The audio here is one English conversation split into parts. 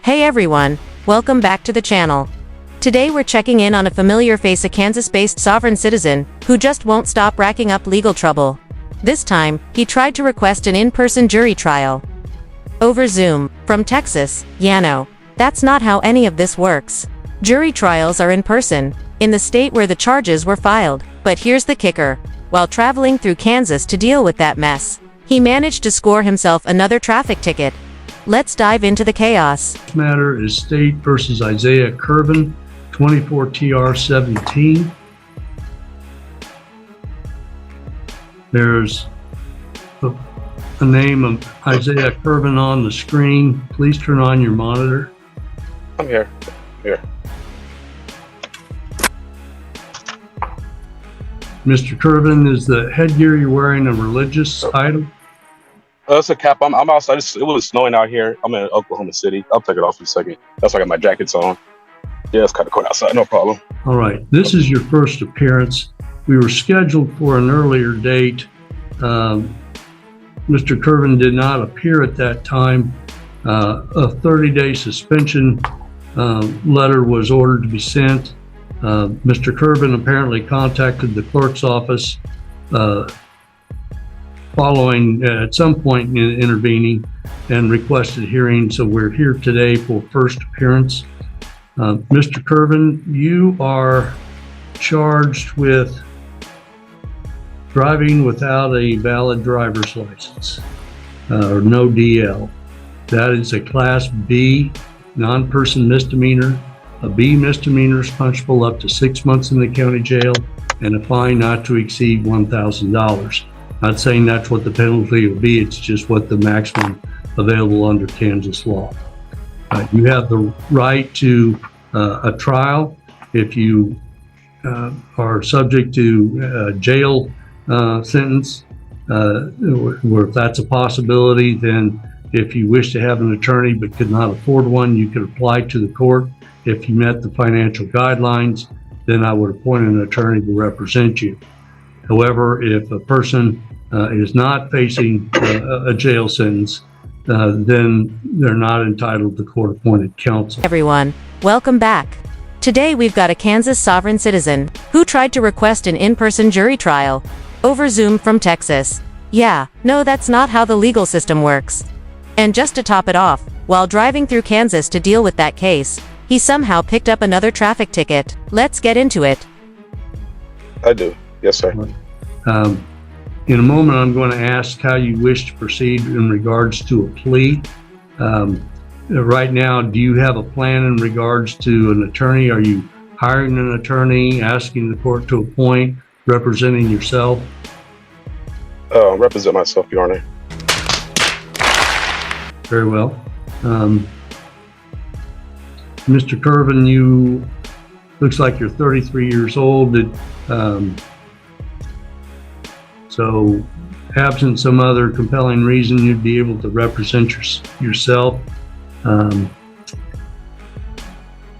Hey everyone, welcome back to the channel. Today we're checking in on a familiar face, a Kansas-based sovereign citizen who just won't stop racking up legal trouble. This time, he tried to request an in-person jury trial over Zoom. From Texas, no, that's not how any of this works. Jury trials are in person, in the state where the charges were filed. But here's the kicker. While traveling through Kansas to deal with that mess, he managed to score himself another traffic ticket. Let's dive into the chaos. This matter is State versus Isaiah Curvin, 24 TR 17. There's a name of Isaiah Curvin on the screen. Please turn on your monitor. I'm here. Mr. Curvin, is the headgear you're wearing a religious item? It's a cap. I'm outside. It was snowing out here. I'm in Oklahoma City. I'll take it off in a second. That's why I got my jackets on. Yeah, it's kind of cold outside. No problem. All right. This is your first appearance. We were scheduled for an earlier date. Mr. Curvin did not appear at that time. A 30-day suspension letter was ordered to be sent. Mr. Curvin apparently contacted the clerk's office following at some point in intervening and requested hearing. So we're here today for first appearance. Mr. Curvin, you are charged with driving without a valid driver's license, or no DL. That is a Class B non-person misdemeanor. A B misdemeanor is punishable up to 6 months in the county jail and a fine not to exceed $1,000. Not saying that's what the penalty will be, it's just what the maximum available under Kansas law. You have the right to a trial if you are subject to a jail sentence, or if that's a possibility, then if you wish to have an attorney but could not afford one, you could apply to the court. If you met the financial guidelines, then I would appoint an attorney to represent you. However, if a person is not facing a jail sentence, then they're not entitled to court-appointed counsel. Everyone, welcome back. Today we've got a Kansas sovereign citizen who tried to request an in-person jury trial over Zoom from Texas. Yeah, no, that's not how the legal system works. And just to top it off, while driving through Kansas to deal with that case, he somehow picked up another traffic ticket. Let's get into it. I do. Yes, sir. In a moment, I'm going to ask how you wish to proceed in regards to a plea. Right now, do you have a plan in regards to an attorney? Are you hiring an attorney, asking the court to appoint, representing yourself? Represent myself, Your Honor. Very well. Mr. Curvin, you looks like you're 33 years old. So absent some other compelling reason, you'd be able to represent yourself.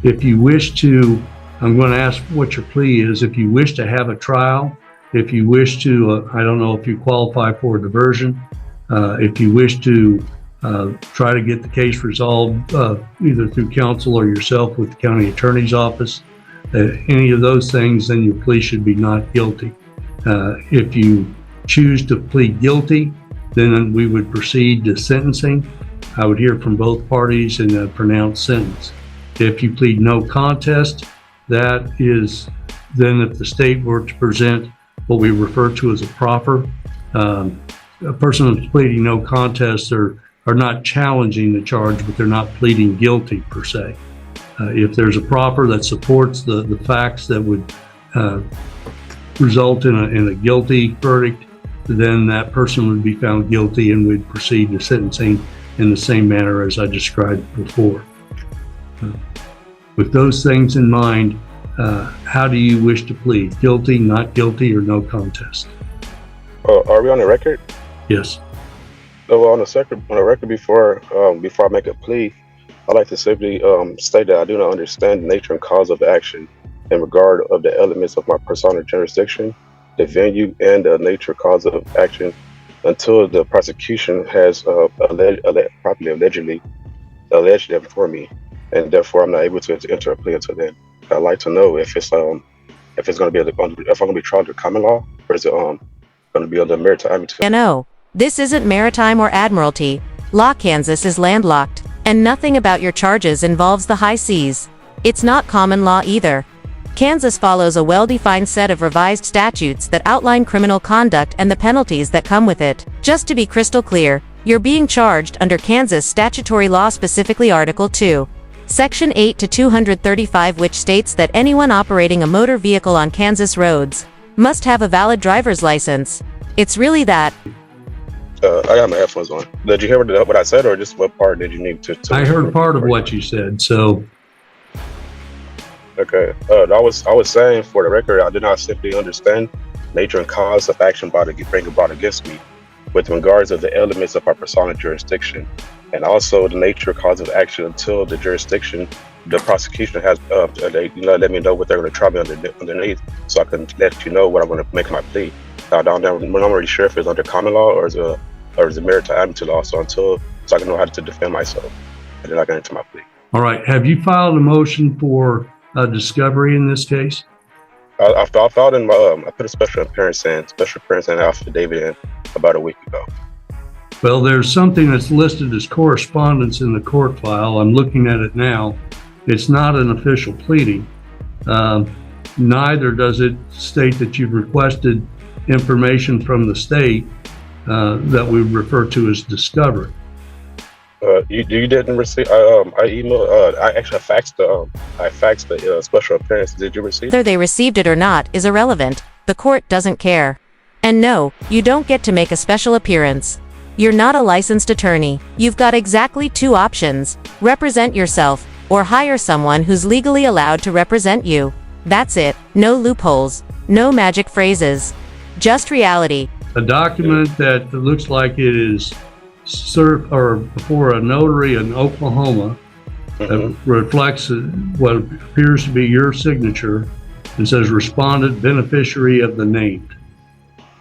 If you wish to, I'm going to ask what your plea is. If you wish to have a trial, if you wish to, I don't know if you qualify for a diversion, if you wish to try to get the case resolved either through counsel or yourself with the county attorney's office, any of those things, then your plea should be not guilty. If you choose to plead guilty, then we would proceed to sentencing. I would hear from both parties in a pronounced sentence. If you plead no contest, that is then if the state were to present what we refer to as a proffer. A person who's pleading no contest are not challenging the charge, but they're not pleading guilty per se. If there's a proffer that supports the facts that would result in a guilty verdict, then that person would be found guilty and we'd proceed to sentencing in the same manner as I described before. With those things in mind, how do you wish to plead? Guilty, not guilty, or no contest? Are we on the record? Yes. Well, on the record before I make a plea, I'd like to simply state that I do not understand the nature and cause of the action in regard of the elements of my personal jurisdiction, the venue, and the nature cause of action until the prosecution has properly allegedly alleged them for me, and therefore I'm not able to enter a plea until then. I'd like to know if it's going to be if I'm going to be tried under common law, or is it going to be under maritime? No, this isn't maritime or admiralty law. Kansas is landlocked, and nothing about your charges involves the high seas. It's not common law either. Kansas follows a well-defined set of revised statutes that outline criminal conduct and the penalties that come with it. Just to be crystal clear, you're being charged under Kansas statutory law, specifically Article 2, Section 8 to 235, which states that anyone operating a motor vehicle on Kansas roads must have a valid driver's license. It's really that. I got my headphones on. Did you hear what I said, or just what part did you need to I heard part of what you said, so. Okay. I was saying, for the record, I did not simply understand nature and cause of action brought against me with regards of the elements of our persona jurisdiction, and also the nature and cause of action until the jurisdiction, the prosecution has let me know what they're going to try me underneath, so I can let you know what I'm going to make my plea. I'm not really sure if it's under common law or is it maritime law. So I can know how to defend myself, and then I can enter my plea. All right. Have you filed a motion for discovery in this case? I filed in I put a special appearance and affidavit in about a week ago. Well, there's something that's listed as correspondence in the court file. I'm looking at it now. It's not an official pleading. Neither does it state that you've requested information from the state that we refer to as discovery. You didn't receive. I emailed. I actually faxed the special appearance. Did you receive? Whether they received it or not is irrelevant. The court doesn't care. And no, you don't get to make a special appearance. You're not a licensed attorney. You've got exactly two options: represent yourself, or hire someone who's legally allowed to represent you. That's it. No loopholes. No magic phrases. Just reality. A document that looks like it is served or before a notary in Oklahoma that reflects what appears to be your signature and says respondent beneficiary of the named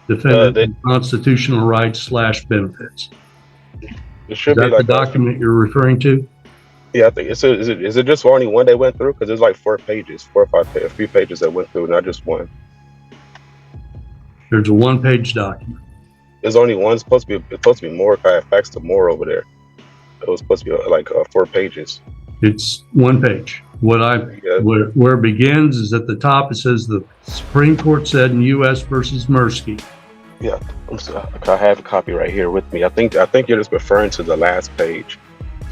defendant constitutional rights / benefits. It should Is be that like the document you're referring to? Yeah, I think is it just only one they went through? Because there's like 4 or 5 a few pages that went through, not just one. There's a 1-page document. There's only one. It's supposed to be more. I faxed more over there. It was supposed to be like 4 pages. It's 1 page. Where it begins is at the top. It says the Supreme Court said in U.S. versus Mirsky. Yeah, I have a copy right here with me. I think you're just referring to the last page,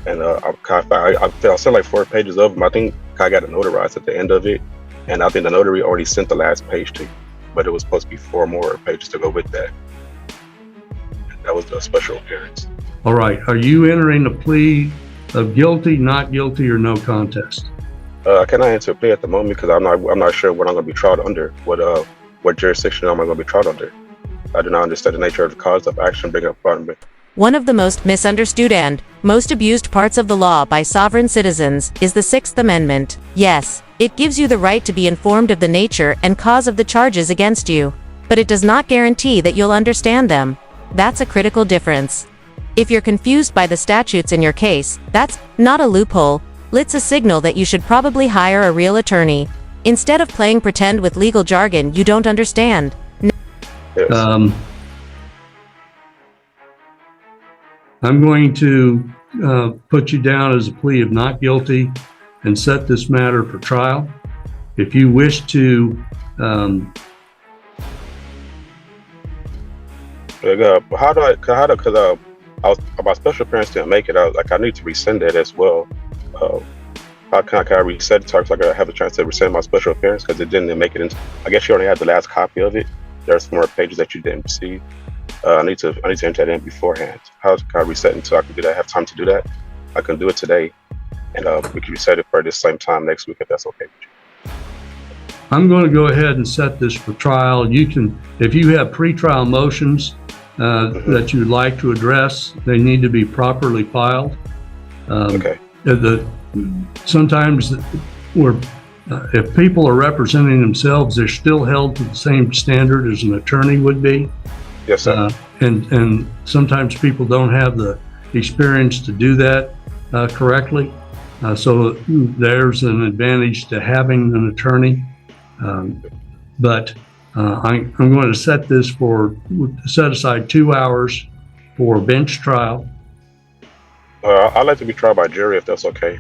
and I sent like 4 pages of them. I think I got it notarized at the end of it, and I think the notary already sent the last page to you, but it was supposed to be 4 more pages to go with that. That was the special appearance. All right. Are you entering a plea of guilty, not guilty, or no contest? I cannot enter a plea at the moment because I'm not sure what I'm going to be tried under. What jurisdiction am I going to be tried under? I do not understand the nature of the cause of action being upon me. One of the most misunderstood and most abused parts of the law by sovereign citizens is the Sixth Amendment. Yes, it gives you the right to be informed of the nature and cause of the charges against you, but it does not guarantee that you'll understand them. That's a critical difference. If you're confused by the statutes in your case, that's not a loophole. It's a signal that you should probably hire a real attorney, instead of playing pretend with legal jargon you don't understand. Yes. I'm going to put you down as a plea of not guilty and set this matter for trial. If you wish to because I was my special appearance didn't make it. I need to resend it as well. How can I resend it so I can have a chance to resend my special appearance because it didn't make it in? I guess you only had the last copy of it. There's some more pages that you didn't receive. I need to enter that in beforehand. How can I reset it so I can do that? I have time to do that. I can do it today, and we can reset it for this same time next week if that's okay with you. I'm going to go ahead and set this for trial. You can, if you have pretrial motions that you'd like to address, they need to be properly filed. Okay. Sometimes if people are representing themselves, they're still held to the same standard as an attorney would be. Yes, sir. And sometimes people don't have the experience to do that. correctly. So there's an advantage to having an attorney. But I'm going to set aside 2 hours for bench trial. I'd like to be tried by jury if that's okay.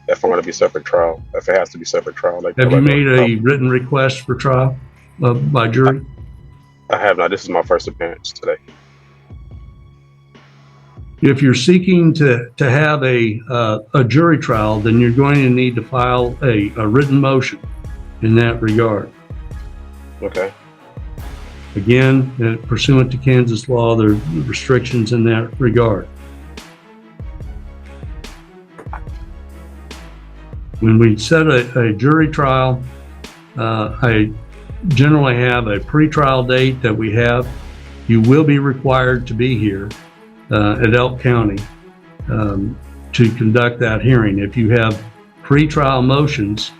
If I'm going to be separate trial, if it has to be separate trial. Have you made a written request for trial by jury? I have not. This is my first appearance today. If you're seeking to have a jury trial, then you're going to need to file a written motion in that regard. Okay. Again, pursuant to Kansas law, there are restrictions in that regard. When we set a jury trial, I generally have a pretrial date that we have. You will be required to be here at Elk County to conduct that hearing. If you have pretrial motions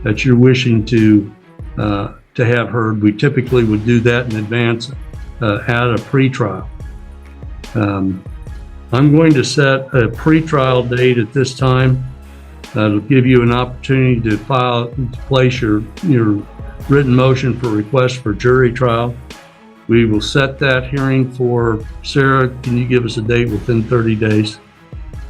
that you're wishing to have heard, we typically would do that in advance at a pretrial. I'm going to set a pretrial date at this time. It'll give you an opportunity to place your written motion for request for jury trial. We will set that hearing for, Sarah, can you give us a date within 30 days?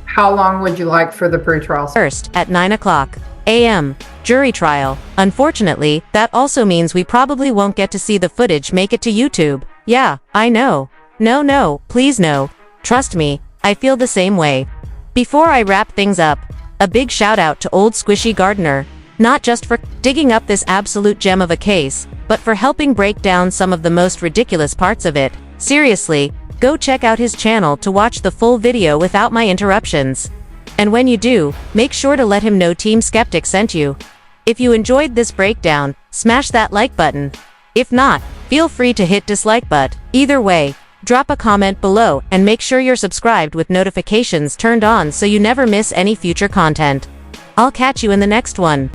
How long would you like for the pretrial? First, at 9:00 a.m., jury trial. Unfortunately, that also means we probably won't get to see the footage make it to YouTube. Yeah, I know. No, please no. Trust me, I feel the same way. Before I wrap things up, a big shout out to Old Squishy Gardener, not just for digging up this absolute gem of a case, but for helping break down some of the most ridiculous parts of it. Seriously, go check out his channel to watch the full video without my interruptions. And when you do, make sure to let him know Team Skeptic sent you. If you enjoyed this breakdown, smash that like button. If not, feel free to hit dislike button. Either way, drop a comment below and make sure you're subscribed with notifications turned on so you never miss any future content. I'll catch you in the next one.